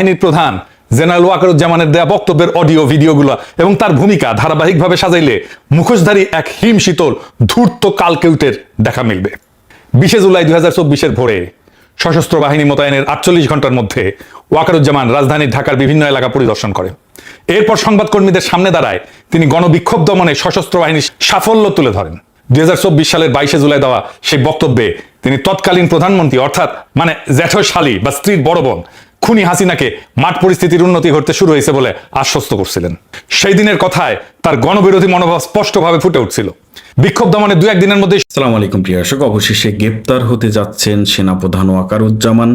বাহিনীর প্রধান জেনারেল ওয়াকারুজ্জামানের দেয়া বক্তব্যের অডিও ভিডিওগুলো এবং তার ভূমিকা ধারাবাহিকভাবে সাজাইলে মুখোশধারী এক হিম শীতল ধূর্ত কালকেউটের দেখা মিলবে। 20 জুলাই 2024 ভোরে সশস্ত্র বাহিনী মোতায়েনের 48 ঘন্টার মধ্যে ওয়াকারুজ্জামান রাজধানীর ঢাকার বিভিন্ন এলাকা পরিদর্শন করে। এরপর সংবাদকর্মীদের সামনে দাঁড়ায় তিনি গণবিক্ষোভ দমনে সশস্ত্র বাহিনীর সাফল্য তুলে ধরেন। 2024 সালের 22 জুলাই দেওয়া সেই বক্তব্যে তিনি তৎকালীন প্রধানমন্ত্রী অর্থাৎ জ্যাঠশালী বা স্ত্রীর বড় বোন খুনি হাসিনাকে মাঠ পরিস্থিতির উন্নতি ঘটতে শুরু হয়েছে বলে আশ্বস্ত করছিলেন। সেই দিনের কথায় তার গণবিরোধী মনোভাব স্পষ্টভাবে ফুটে উঠছিল। বিক্ষোভ দমনের 2-1 দিনের মধ্যে। আসসালামু আলাইকুম প্রিয় দর্শক, অবশেষে গ্রেপ্তার হতে যাচ্ছেন সেনাপ্রধান ওয়াকারুজ্জামান।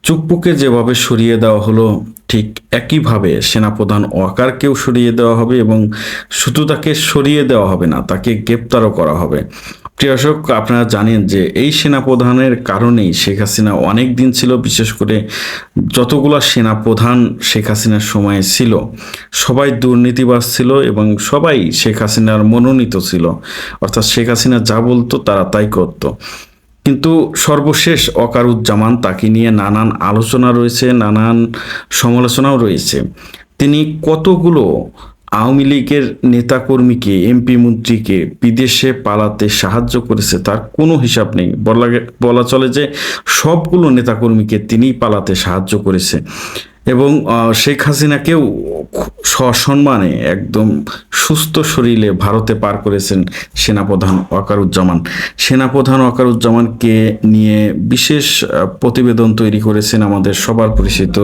চুকপুকে যেভাবে সরিয়ে দেওয়া হলো ঠিক একইভাবে সেনাপ্রধান ওয়াকারকেও সরিয়ে দেওয়া হবে এবং শুধু তাকে সরিয়ে দেওয়া হবে না, তাকে গ্রেপ্তারও করা হবে। প্রিয় দর্শক, আপনারা জানেন যে এই সেনাপ্রধানের কারণেই শেখ হাসিনা অনেক দিন ছিল, বিশেষ করে যতগুলো সেনাপ্রধান শেখ হাসিনার সময়ে ছিল সবাই দুর্নীতিবাজ ছিল এবং সবাই শেখ হাসিনার মনোনীত ছিল, অর্থাৎ শেখ হাসিনা যা বলতো তারা তাই করত। কিন্তু সর্বশেষ ওয়াকারুজ্জামান, তাকে নিয়ে নানান আলোচনা রয়েছে, নানান সমালোচনাও রয়েছে। তিনি কতগুলো আওয়ামী লীগের নেতাকর্মীকে, এমপি মন্ত্রীকে বিদেশে পালাতে সাহায্য করেছে তার কোনো হিসাব নেই। বলা চলে যে সবগুলো নেতাকর্মীকে তিনিই পালাতে সাহায্য করেছে এবং শেখ হাসিনাকেও সসম্মানে একদম সুস্থ শরীরে ভারতে পার করেছেন সেনাপ্রধান ওয়াকারুজ্জামান। সেনাপ্রধান ওয়াকারুজ্জামানকে নিয়ে বিশেষ প্রতিবেদন তৈরি করেছেন আমাদের সবার পরিচিত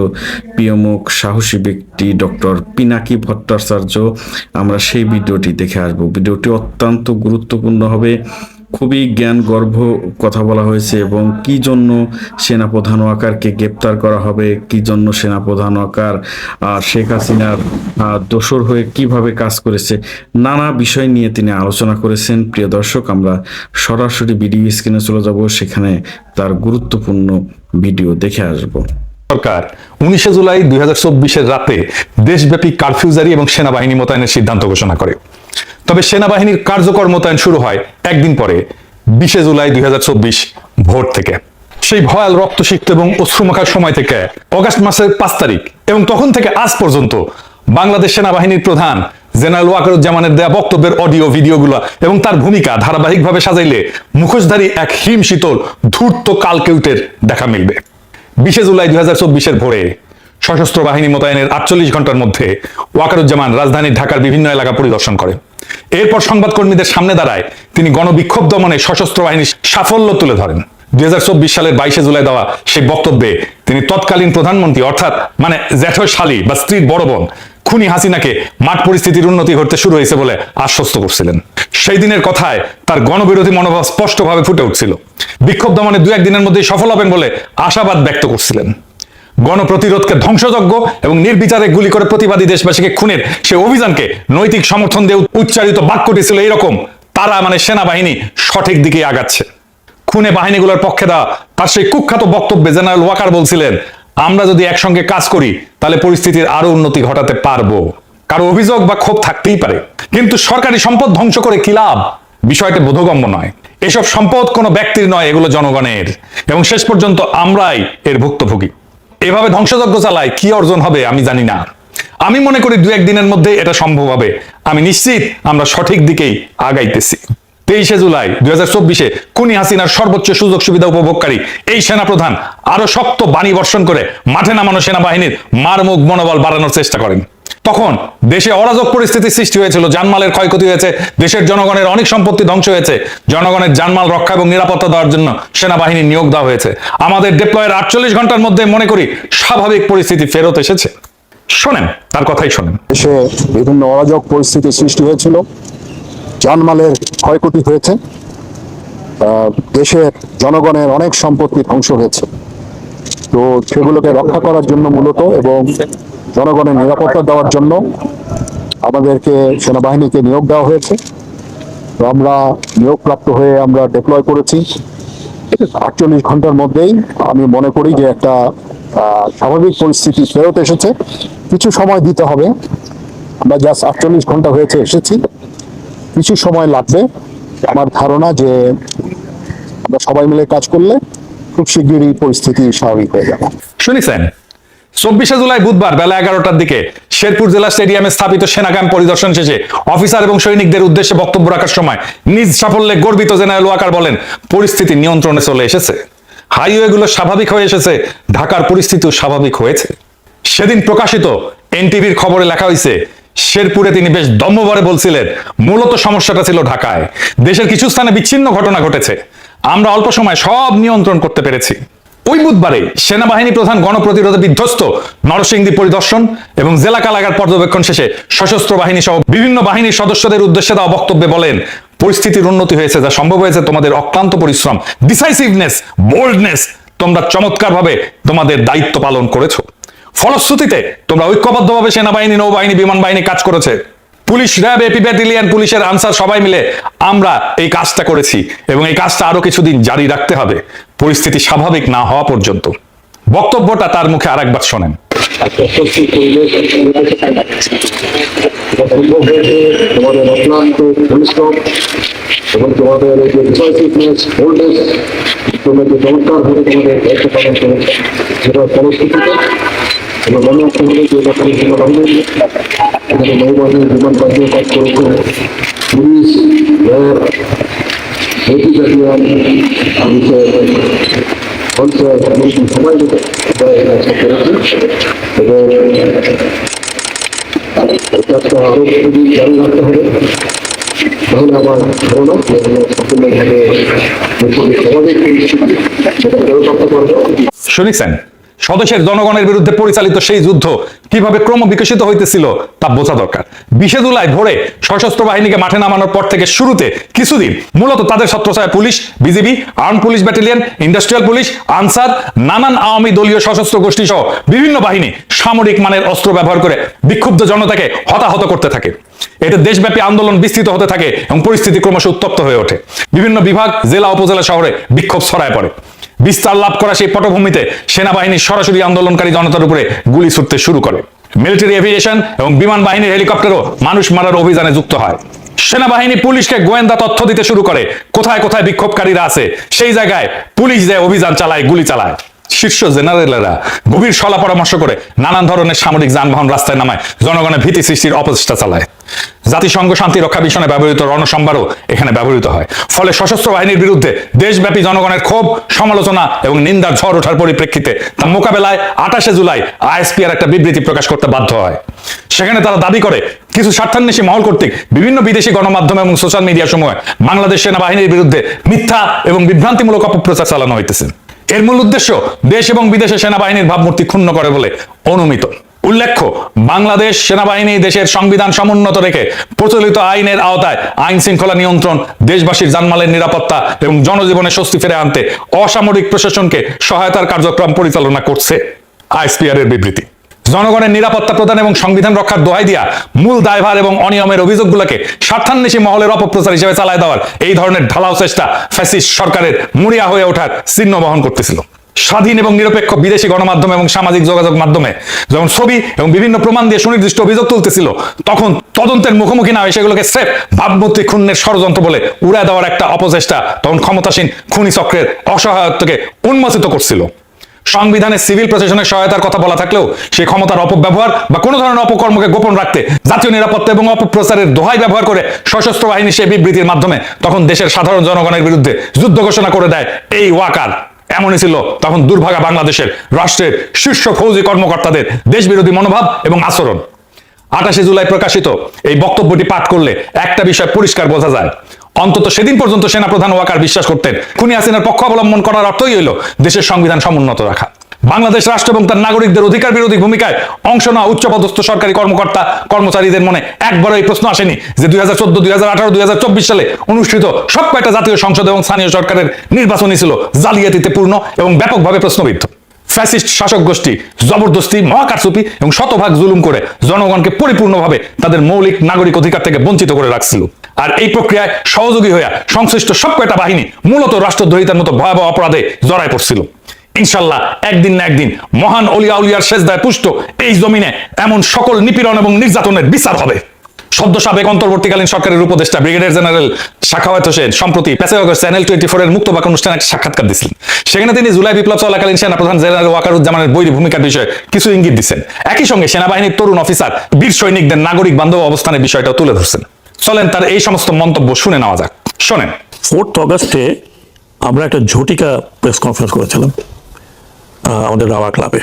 প্রিয়মুখ সাহসী ব্যক্তি ডক্টর পিনাকি ভট্টাচার্য। আমরা সেই ভিডিওটি দেখে আসব। ভিডিওটি অত্যন্ত গুরুত্বপূর্ণ হবে, খুবই জ্ঞানগর্ভ কথা বলা হয়েছে এবং কি জন্য সেনাপ্রধান ওয়াকারকে গ্রেপ্তার করা হবে, কি জন্য সেনাপ্রধান ওয়াকার শেখ হাসিনার দোসর হয়ে কিভাবে কাজ করেছে, নানা বিষয় নিয়ে তিনি আলোচনা করেছেন। প্রিয় দর্শক, আমরা সরাসরি ভিডিও স্ক্রিনে চলে যাব, সেখানে তার গুরুত্বপূর্ণ ভিডিও দেখে আসব। সরকার 19 জুলাই 2024 রাতে দেশব্যাপী কারফিউ জারি এবং সেনাবাহিনী মোতায়েনের সিদ্ধান্ত ঘোষণা করে। তবে সেনাবাহিনীর কার্যকর মোতায়েন শুরু হয় একদিন পরে 20 জুলাই 2024 ভোর থেকে। সেই ভয়াল রক্তসিক্ত এবং অশ্রুমাখার সময় থেকে অগাস্ট মাসের 5 তারিখ এবং তখন থেকে আজ পর্যন্ত বাংলাদেশ সেনাবাহিনীর প্রধান জেনারেল ওয়াকারুজ্জামানের দেয়া বক্তব্যের অডিও ভিডিওগুলো এবং তার ভূমিকা ধারাবাহিকভাবে সাজাইলে মুখোশধারী এক হিম শীতল ধূর্ত কালকেউটের দেখা মিলবে। 20 জুলাই 2024 ভোরে সশস্ত্র বাহিনী মোতায়েনের 48 ঘন্টার মধ্যে ওয়াকারুজ্জামান রাজধানীর ঢাকার বিভিন্ন এলাকা পরিদর্শন করে। এরপর সংবাদকর্মীদের সামনে দাঁড়ায় তিনি গণবিক্ষোভ দমনে সশস্ত্র বাহিনীর সাফল্য তুলে ধরেন। 2024 সালের 22 জুলাই দেওয়া সেই বক্তব্যে তিনি তৎকালীন প্রধানমন্ত্রী অর্থাৎ জ্যাঠশালী বা স্ত্রীর বড় বোন খুনি হাসিনাকে মাঠ পরিস্থিতির উন্নতি ঘটতে শুরু হয়েছে বলে আশ্বস্ত করছিলেন। সেই দিনের কথায় তার গণবিরোধী মনোভাব স্পষ্টভাবে ফুটে উঠছিল। বিক্ষোভ দমনে 2-1 দিনের মধ্যেই সফল হবেন বলে আশাবাদ ব্যক্ত করছিলেন। গণপ্রতিরোধকে ধ্বংসযজ্ঞ এবং নির্বিচারে গুলি করে প্রতিবাদী দেশবাসীকে খুনের সে অভিযানকে নৈতিক সমর্থন দিয়ে উচ্চারিত বাক্যটি ছিল এরকম: তারা সেনাবাহিনী সঠিক দিকে আগাচ্ছে। খুনে বাহিনীগুলোর পক্ষে দেওয়া তার সেই কুখ্যাত বক্তব্যে জেনারেল ওয়াকার বলছিলেন, আমরা যদি একসঙ্গে কাজ করি তাহলে পরিস্থিতির আরো উন্নতি ঘটাতে পারবো। কারো অভিযোগ বা ক্ষোভ থাকতেই পারে, কিন্তু সরকারি সম্পদ ধ্বংস করে কি লাভ? বিষয়টা বোধগম্য নয়। এসব সম্পদ কোনো ব্যক্তির নয়, এগুলো জনগণের এবং শেষ পর্যন্ত আমরাই এর ভুক্তভোগী। এভাবে ধ্বংসযজ্ঞ চালায় কি অর্জন হবে আমি জানি না। আমি মনে করি 2-1 দিনের মধ্যে এটা সম্ভব হবে। আমি নিশ্চিত আমরা সঠিক দিকেই আগাইতেছি। 23 জুলাই 2024 খুনি হাসিনার সর্বোচ্চ সুযোগ সুবিধা উপভোগকারী এই সেনাপ্রধান আরো শক্ত বাণী বর্ষণ করে মাঠে নামানো সেনাবাহিনীর মারমুখ মনোবল বাড়ানোর চেষ্টা করেন। তখন দেশে অরাজক পরিস্থিতির সৃষ্টি হয়েছিল, জানমালের ক্ষয়ক্ষতি হয়েছে, দেশের জনগণের অনেক সম্পত্তি ধ্বংস হয়েছে। জনগণের জানমাল রক্ষা এবং নিরাপত্তা দেওয়ার জন্য সেনাবাহিনী নিয়োগ দেওয়া হয়েছে। আমাদের ডিপ্লয়ের 48 ঘন্টার মধ্যে মনে করি স্বাভাবিক পরিস্থিতি ফেরত এসেছে। শোনেন, তার কথাই শোনেন। দেশে বিভিন্ন অরাজক পরিস্থিতির সৃষ্টি হয়েছিল, জানমালের ক্ষয়ক্ষতি হয়েছে, দেশের জনগণের অনেক সম্পত্তি ধ্বংস হয়েছে। তো সেগুলোকে রক্ষা করার জন্য মূলত এবং জনগণের নিরাপত্তা দেওয়ার জন্য আমাদেরকে সেনাবাহিনীকে নিয়োগ দেওয়া হয়েছে। তো আমরা নিয়োগপ্রাপ্ত হয়ে আমরা ডিপ্লয় করেছি। 48 ঘন্টার মধ্যেই আমি মনে করি যে একটা স্বাভাবিক পরিস্থিতি ফেরত এসেছে। কিছু সময় দিতে হবে, আমরা জাস্ট 48 ঘন্টা হয়েছে এসেছি, কিছু সময় লাগবে। আমার ধারণা যে আমরা সবাই মিলে কাজ করলে খুব শীঘ্রই পরিস্থিতি স্বাভাবিক হয়ে যাবে। শুনেছেন, 24শে জুলাই বুধবার বেলা 11টার দিকে শেরপুর জেলা স্টেডিয়ামে স্থাপিত সেনা ক্যাম্প পরিদর্শন শেষে অফিসার এবং সৈনিকদের উদ্দেশ্যে বক্তব্য রাখার সময় নিজ সাফল্যে গর্বিত জেনারেল ওয়াকার বলেন, পরিস্থিতি নিয়ন্ত্রণে চলে এসেছে, হাইওয়েগুলো স্বাভাবিক হয়ে এসেছে, ঢাকার পরিস্থিতিও স্বাভাবিক হয়েছে। সেদিন প্রকাশিত এনটিভির খবরে লেখা হয়েছে, শেরপুরে তিনি বেশ দম্ভভরে বলছিলেন, মূলত সমস্যাটা ছিল ঢাকায়, দেশের কিছু স্থানে বিচ্ছিন্ন ঘটনা ঘটেছে, আমরা অল্প সময় সব নিয়ন্ত্রণ করতে পেরেছি। ওই বুধবারে সেনাবাহিনী প্রধান গণপ্রতিরোধে বিধ্বস্ত নরসিংদী পরিদর্শন এবং জেলা কারাগার পর্যবেক্ষণ শেষে সশস্ত্র বাহিনী সহ বিভিন্ন বাহিনীর সদস্যদের উদ্দেশ্যে দেওয়া বক্তব্যে বলেন, পরিস্থিতির উন্নতি হয়েছে, যা সম্ভব হয়েছে তোমাদের অক্লান্ত পরিশ্রম, ডিসাইসিভনেস, বোল্ডনেস, তোমরা চমৎকারভাবে তোমাদের দায়িত্ব পালন করেছো। ফলশ্রুতিতে তোমরা ঐক্যবদ্ধভাবে সেনাবাহিনী, নৌবাহিনী, বিমান বাহিনী কাজ করেছে। পুলিশ, র্যাব, এপি ব্যাটালিয়ন, পুলিশের আনসার সবাই মিলে আমরা এই কাজটা করেছি এবং এই কাজটা আরো কিছুদিন জারি রাখতে হবে, পরিস্থিতি স্বাভাবিক না হওয়া পর্যন্ত। বক্তব্যটা তার মুখে আরেকবার শোনেন। তোমাদের অক্লান্ত পরিশ্রম এবং তোমাদের এই যে ডিসাইসিভনেস, বোল্ডনেস, তোমরা যে চমৎকারভাবে তোমাদের দায়িত্ব পালন করেছে, সেটা ফলশ্রুতিতে এবং মনে রাখতে হবে যে এটা খালি সেনাবাহিনী, এখানে নৌবাহিনী, বিমান বাহিনী কাজ করেছে, police, RAB, AP battalion, panchayat এমনকি সবাই মিলে কাজটা করেছে এবং কাজটা আরো যদি জারি রাখতে হবে, তাহলে আমার ধারণা সম্পূর্ণভাবে স্বাভাবিক পরিস্থিতি সেটা ফেরত রাখতে পারবে। শুনেছেন, স্বদেশের জনগণের বিরুদ্ধে পরিচালিত সেই যুদ্ধ কিভাবে ক্রম বিকশিত হইতেছিল তা বোঝা দরকার। 20শে জুলাই ভোরে সশস্ত্র বাহিনীকে মাঠে নামানোর পর থেকে শুরুতে কিছুদিন মূলত তাদের ছত্রছায়ায় police, BGB, arm police battalion, industrial police, Ansar, নানান আওয়ামী দলীয় সশস্ত্র গোষ্ঠী সহ বিভিন্ন বাহিনী সামরিক মানের অস্ত্র ব্যবহার করে বিক্ষুব্ধ জনতাকে হতাহত করতে থাকে। এতে দেশব্যাপী আন্দোলন বিস্তৃত হতে থাকে এবং পরিস্থিতি ক্রমশ উত্তপ্ত হয়ে ওঠে। বিভিন্ন বিভাগ, জেলা, উপজেলা শহরে বিক্ষোভ ছড়ায় পড়ে। বিস্তার লাভ করা সেই পটভূমিতে সেনাবাহিনী সরাসরি আন্দোলনকারী জনতার উপরে গুলি ছুটতে শুরু করে। মিলিটারি এভিয়েশন এবং বিমান বাহিনীর হেলিকপ্টারও মানুষ মারার অভিযানে যুক্ত হয়। সেনাবাহিনী পুলিশকে গোয়েন্দা তথ্য দিতে শুরু করে, কোথায় কোথায় বিক্ষোভকারীরা আছে সেই জায়গায় পুলিশ যায়, অভিযান চালায়, গুলি চালায়। শীর্ষ জেনারেলরা গভীর সলা পরামর্শ করে নানান ধরনের সামরিক যানবাহন রাস্তায় নামায়, জনগণের ভীতি সৃষ্টির অপচেষ্টা চালায়। জাতিসংঘ শান্তি রক্ষা মিশনে ব্যবহৃত রণসম্ভারও এখানে ব্যবহৃত হয়। ফলে সশস্ত্র বাহিনীর বিরুদ্ধে দেশব্যাপী জনগণের ক্ষোভ, সমালোচনা এবং নিন্দার ঝড় ওঠার পরিপ্রেক্ষিতে তার মোকাবেলায় 28শে জুলাই আইএসপিআর একটা বিবৃতি প্রকাশ করতে বাধ্য হয়। সেখানে তারা দাবি করে, কিছু স্বার্থান্বেষী মহল কর্তৃক বিভিন্ন বিদেশি গণমাধ্যম এবং সোশ্যাল মিডিয়া সমূহে বাংলাদেশ সেনাবাহিনীর বিরুদ্ধে মিথ্যা এবং বিভ্রান্তিমূলক অপপ্রচার চালানো হইতেছে। এর মূল উদ্দেশ্য দেশ এবং বিদেশে সেনাবাহিনীর ভাবমূর্তি ক্ষুণ্ণ করে বলে অনুমিত। উল্লেখ্য, বাংলাদেশ সেনাবাহিনী দেশের সংবিধান সমুন্নত রেখে প্রচলিত আইনের আওতায় আইন শৃঙ্খলা নিয়ন্ত্রণ, দেশবাসীর জানমালের নিরাপত্তা এবং জনজীবনে স্বস্তি ফিরে আনতে অসামরিক প্রশাসনকে সহায়তার কার্যক্রম পরিচালনা করছে। আইএসপিআর এর বিবৃতি জনগণের নিরাপত্তা প্রদান এবং সংবিধান রক্ষার দোহাই দিয়া মূল দায়ভার এবং অনিয়মের অভিযোগগুলোকে স্বার্থান্বেষী মহলের অপপ্রচার হিসেবে চালায় দেওয়ার এই ধরনের ঢালাও চেষ্টা ফ্যাসিস্ট সরকারের মরিয়া হয়ে ওঠার চিহ্ন বহন করতেছিল। স্বাধীন এবং নিরপেক্ষ বিদেশি গণমাধ্যম এবং সামাজিক যোগাযোগ মাধ্যমে যখন ছবি এবং বিভিন্ন প্রমাণ দিয়ে সুনির্দিষ্ট অভিযোগ তুলতেছিল, তখন তদন্তের মুখোমুখি না হয়ে সেগুলোকে স্রেফ ভাবমূর্তি ক্ষুণ্ণের ষড়যন্ত্র বলে উড়ায় দেওয়ার একটা অপচেষ্টা তখন ক্ষমতাসীন খুনি চক্রের অসহায়ত্বকে উন্মোচিত করছিল। সংবিধানে সিভিল প্রশাসনের সহায়তার কথা বলা থাকলেও সেই ক্ষমতার অপব্যবহার বা কোনো ধরনের অপকর্মকে গোপন রাখতে জাতীয় নিরাপত্তা এবং অপপ্রচারের দোহাই ব্যবহার করে সশস্ত্র বাহিনী সেই বিবৃতির মাধ্যমে তখন দেশের সাধারণ জনগণের বিরুদ্ধে যুদ্ধ ঘোষণা করে দেয় এই ওয়াকার। এমনই ছিল তখন দুর্ভাগা বাংলাদেশের রাষ্ট্রের শীর্ষ ফৌজি কর্মকর্তাদের দেশবিরোধী মনোভাব এবং আচরণ। 28শে জুলাই প্রকাশিত এই বক্তব্যটি পাঠ করলে একটা বিষয় পরিষ্কার বোঝা যায়। অন্তত সেদিন পর্যন্ত সেনাপ্রধান ওয়াকার বিশ্বাস করতেন খুনি হাসিনার পক্ষ অবলম্বন করার অর্থই হইল দেশের সংবিধান সমুন্নত রাখা। বাংলাদেশ রাষ্ট্র এবং তার নাগরিকদের অধিকার বিরোধী ভূমিকায় অংশ নেওয়া উচ্চপদস্থ সরকারি কর্মকর্তা কর্মচারীদের মনে একবারও এই প্রশ্ন আসেনি যে 2014, 2018, 2024 সালে অনুষ্ঠিত সব কয়টা জাতীয় সংসদ এবং স্থানীয় সরকারের নির্বাচনই ছিল জালিয়াতিতে পূর্ণ এবং ব্যাপকভাবে প্রশ্নবিদ্ধ। ফ্যাসিস্ট শাসক গোষ্ঠী জবরদস্তি, মহাকারচুপি এবং শতভাগ জুলুম করে জনগণকে পরিপূর্ণভাবে তাদের মৌলিক নাগরিক অধিকার থেকে বঞ্চিত করে রাখছিল। আর এই প্রক্রিয়ায় সহযোগী হইয়া সংশ্লিষ্ট সব কয়টা বাহিনী মূলত রাষ্ট্রদ্রোহিতার মতো ভয়াবহ অপরাধে জড়ায় পড়ছিল। ইনশাল্লাহ একদিন না একদিন মহান অলিয়া উলিয়ার সেজদায় পুষ্ট এই জমিনে এমন সকল নিপীড়ন এবং নির্যাতনের বিচার হবে। সদ্য সাবেক অন্তর্বর্তীকালীন সরকারের উপদেষ্টা ব্রিগেডিয়ার জেনারেল সাখাওয়াত হোসেন সম্প্রতি পেশাগর চ্যানেল 24 এর মুক্তবাক অনুষ্ঠানে একটা সাক্ষাৎকার দিয়েছিলেন। সেখানে তিনি জুলাই বিপ্লব চলাকালীন সেনাপ্রধান জেনারেল ওয়াকারুজ্জামানের বৈরী ভূমিকার বিষয়ে কিছু ইঙ্গিত দিচ্ছেন। একই সঙ্গে সেনাবাহিনীর তরুণ অফিসার বীর সৈনিকদের নাগরিক বান্ধব অবস্থানের বিষয়টাও তুলে ধরছেন। চলেন তার এই সমস্ত মন্তব্য শুনে নেওয়া যাক। শোনেন। 4th অগাস্টে আমরা একটা ঝটিকা প্রেস কনফারেন্স করেছিলাম আমাদের রাওয়া ক্লাবে।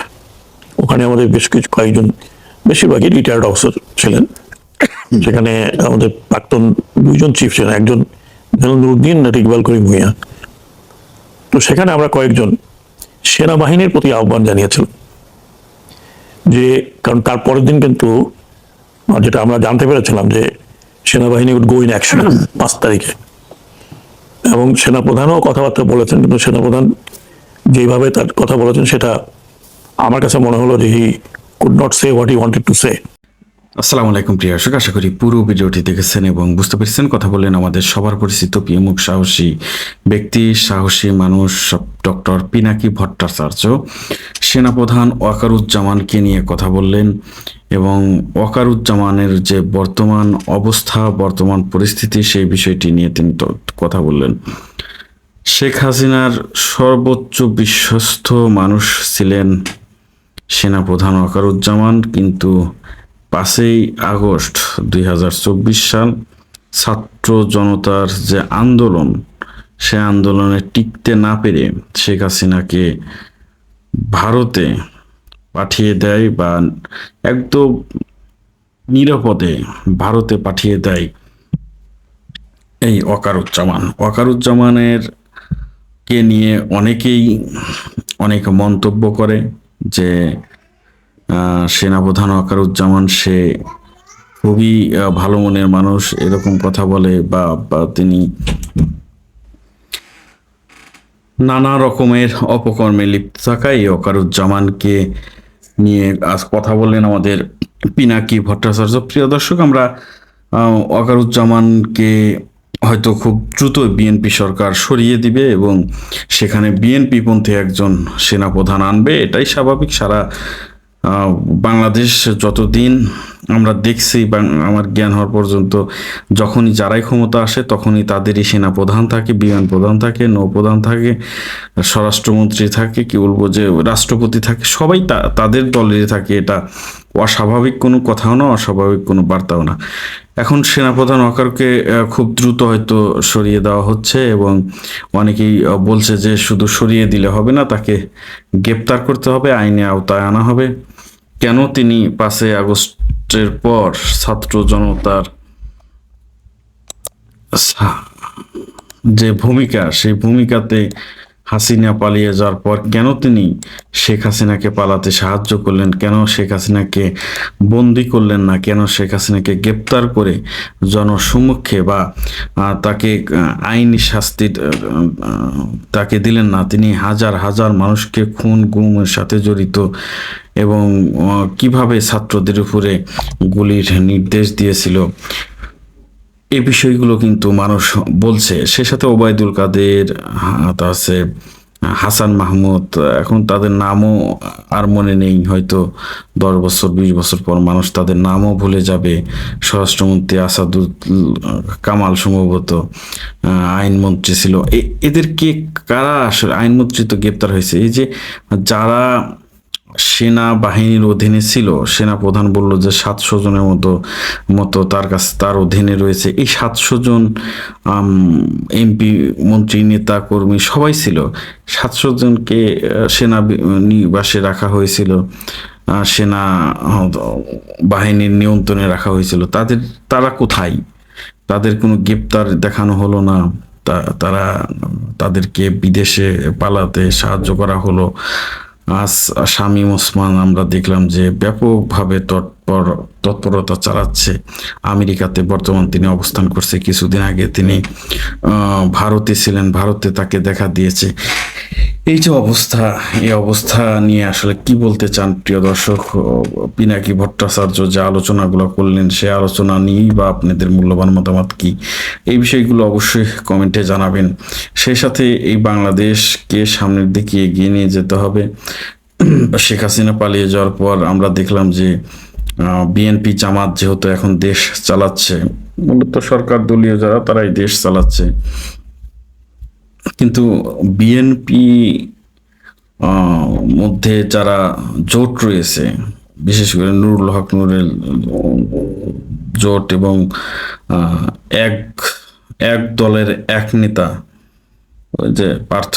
ওখানে আমাদের বেশ কিছু কয়েকজন, বেশিরভাগই রিটায়ার্ড অফিসার ছিলেন। সেখানে আমাদের প্রাক্তন 2জন চিফ ছিলেন, একজন নুরুদ্দিন, ইকবাল করিম ভূঁইয়া। তো সেখানে আমরা কয়েকজন সেনাবাহিনীর প্রতি আহ্বান জানিয়েছিলাম যে, কারণ তার পরের দিন কিন্তু যেটা আমরা জানতে পেরেছিলাম যে সেনাবাহিনী উড গো ইন অ্যাকশন 5 তারিখে, এবং সেনাপ্রধানও কথাবার্তা বলেছেন, কিন্তু সেনাপ্রধান যেভাবে তার কথা বলেছেন সেটা আমার কাছে মনে হলো যে he could not say what he wanted to say. আসসালামু আলাইকুম প্রিয় দর্শক, আশা করি পুরো ভিডিওটি দেখেছেন এবং বুঝতে পেরেছেন। কথা বললেন আমাদের সবার পরিচিত পিএমুখ সাহসী ব্যক্তি, সাহসী মানুষ ডক্টর পিনাকি ভট্টাচার্য। সেনাপ্রধান ওয়াকারুজ্জামানকে নিয়ে কথা বললেন এবং ওয়াকারুজ্জামানের যে বর্তমান অবস্থা, বর্তমান পরিস্থিতি, সেই বিষয়টি নিয়ে তিনি কথা বললেন। শেখ হাসিনার সর্বোচ্চ বিশ্বস্ত মানুষ ছিলেন সেনাপ্রধান ওয়াকারুজ্জামান, কিন্তু 5ই আগস্ট 2024 সাল ছাত্র জনতার যে আন্দোলন, সে আন্দোলনে টিকতে না পেরে শেখ হাসিনাকে ভারতে পাঠিয়ে দেয় বা একদম নিরাপদে ভারতে পাঠিয়ে দেয় এই ওয়াকারুজ্জামানের কে নিয়ে অনেকেই অনেক মন্তব্য করে যে সেনাপ্রধান ওয়াকারুজ্জামান সে খুবই ভালো মনের মানুষ, এরকম কথা বলে বা তিনি নানা রকমের অপকর্মে লিপ্ত থাকায় ওয়াকারুজ্জামানকে নিয়ে আজ কথা বললেন আমাদের পিনাকি ভট্টাচার্য। প্রিয় দর্শক, আমরা ওয়াকারুজ্জামানকে হয়তো খুব দ্রুত বিএনপি সরকার সরিয়ে দিবে এবং সেখানে বিএনপি পন্থী একজন সেনাপ্রধান আনবে, এটাই স্বাভাবিক। সারা বাংলাদেশ যতদিন আমরা দেখছি, আমার জ্ঞান হওয়ার পর্যন্ত, যখনই যারাই ক্ষমতা আসে তখনই তাদেরই সেনাপ্রধান থাকে, বিমান প্রধান থাকে, নৌপ্রধান থাকে, স্বরাষ্ট্রমন্ত্রী থাকে, কি বলবো যে রাষ্ট্রপতি থাকে, সবাই তাদের দলেরই থাকে। এটা অস্বাভাবিক কোনো কথাও না, অস্বাভাবিক কোনো বার্তাও না। এখন সেনাপ্রধান ওয়াকারকে খুব দ্রুত হয়তো সরিয়ে দেওয়া হচ্ছে এবং অনেকেই বলছে যে শুধু সরিয়ে দিলে হবে না, তাকে গ্রেপ্তার করতে হবে, আইনে আওতায় আনা হবে। কেন তিনি 5ই আগস্টের পর ছাত্র জনতার যে ভূমিকা, সেই ভূমিকাতে হাসিনা পালিয়ে যাওয়ার পর কেন তিনি শেখ হাসিনাকে পালাতে সাহায্য করলেন, কেন শেখ হাসিনাকে বন্দি করলেন না, কেন শেখ হাসিনাকে গ্রেপ্তার করে জনসম্মুখে বা তাকে আইনি শাস্তি তাকে দিলেন না। তিনি হাজার হাজার মানুষকে খুন গুমের সাথে জড়িত এবং কিভাবে ছাত্রদের উপরে গুলির নির্দেশ দিয়েছিল, এই বিষয়গুলো কিন্তু মানুষ বলছে। সে সাথে ওবায়দুল কাদের আছে, হাসান মাহমুদ, এখন তাদের নামও আর মনে নেই, হয়তো 10 বছর 20 বছর পর মানুষ তাদের নামও ভুলে যাবে। স্বরাষ্ট্রমন্ত্রী আসাদুল কামাল সম্ভবত আইনমন্ত্রী ছিল। এদেরকে কারা আসলে, আইনমন্ত্রী তো গ্রেপ্তার হয়েছে, এই যে যারা সেনাবাহিনীর অধীনে ছিল, সেনাপ্রধান বলল যে 700 জনের মতো তার অধীনে রয়েছে। এই 700 জন এমপি, মন্ত্রী, নেতা, কর্মী সবাই ছিল। 700 জনকে সেনানিবাসে রাখা হয়েছিল, সেনা বাহিনীর নিয়ন্ত্রণে রাখা হয়েছিল। তারা কোথায়? তাদের কোনো গ্রেপ্তার দেখানো হলো না, তাদেরকে বিদেশে পালাতে সাহায্য করা হলো। আজ শামীম ওসমান আমরা দেখলাম যে ব্যাপকভাবে তৎপরতা চালাচ্ছে আমেরিকাতে, বর্তমান তিনি অবস্থান করছে। কিছুদিন আগে তিনি ভারতে ছিলেন, ভারতে তাকে দেখা দিয়েছে। এই যে অবস্থা, এই অবস্থা নিয়ে আসলে কি বলতে চান প্রিয় দর্শক? পিনাকি ভট্টাচার্য যে আলোচনাগুলো করলেন, সে আলোচনা নিয়েই বা আপনাদের মূল্যবান মতামত কি, এই বিষয়গুলো অবশ্যই কমেন্টে জানাবেন। সেই সাথে এই বাংলাদেশকে সামনের দিকে এগিয়ে নিয়ে যেতে হবে। শেখ হাসিনা পালিয়ে যাওয়ার পর আমরা দেখলাম যে বিএনপি জামাত যেহেতু এখন দেশ চালাচ্ছে, মূলত সরকার দলীয় যারা তারাই দেশ চালাচ্ছে, কিন্তু বিএনপি মধ্যে যারা জোট রয়েছে, বিশেষ করে নুরুল হক নুরের জোট এবং এক এক দলের এক নেতা, ওই যে পার্থ,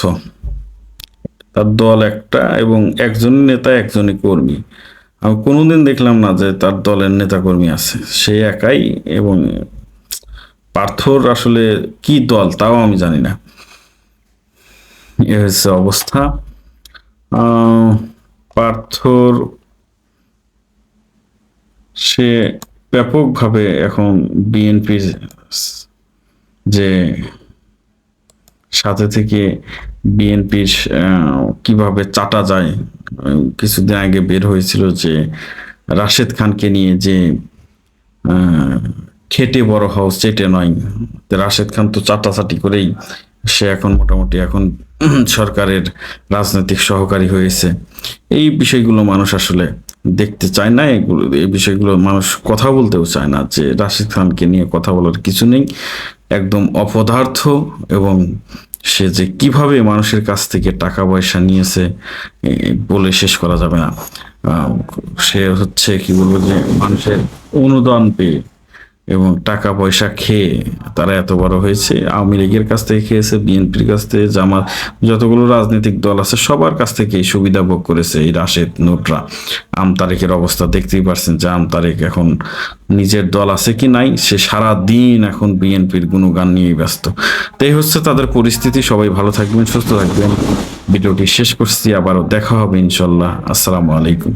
তার দল একটা এবং একজনই নেতা একজনই কর্মী। আমি কোনোদিন দেখলাম না যে তার দলের নেতা কর্মী আছে, সে একাই। এবং পার্থর আসলে কি দল তাও আমি জানি না। এ হচ্ছে অবস্থা। পার্থর সে ব্যাপকভাবে এখন বিএনপির যে সাথে থেকে বিএনপির কিভাবে চাটা যায়, কিছুদিন আগে বের হয়েছিল যে রাশেদ খানকে নিয়ে যে খেটে বড় হও চেটে নয়, রাশেদ খান তো চাটাচাটি করেই সে এখন মোটামুটি এখন সরকারের রাজনৈতিক সহকারী হয়েছে। এই বিষয়গুলো মানুষ আসলে দেখতে চায় না, এই বিষয়গুলো মানুষ কথা বলতেও চায় না, যে রাশেদ খানকে নিয়ে কথা বলার কিছু নেই, একদম অপদার্থ। এবং সে যে কিভাবে মানুষের কাছ থেকে টাকা পয়সা নিয়েছে বলে শেষ করা যাবে না। সে হচ্ছে কি বলবো, যে মানুষের অনুদান পেয়ে এবং টাকা পয়সা খেয়ে তারা এত বড় হয়েছে। আওয়ামী লীগের কাছ থেকে খেয়েছে, বিএনপির কাছ থেকে, জামাত, যতগুলো রাজনৈতিক দল আছে সবার কাছ থেকে এই সুবিধা ভোগ করেছে এই রাশেদ নুররা। আমতারেকের অবস্থা দেখতেই পারছেন যে আমতারেক এখন নিজের দল আছে কি নাই, সে সারা দিন এখন বিএনপির গুণগান নিয়ে ব্যস্ত। তো এই হচ্ছে তাদের পরিস্থিতি। সবাই ভালো থাকবেন, সুস্থ থাকবেন। ভিডিওটি শেষ করছি, আবারও দেখা হবে ইনশাল্লাহ। আসসালামু আলাইকুম।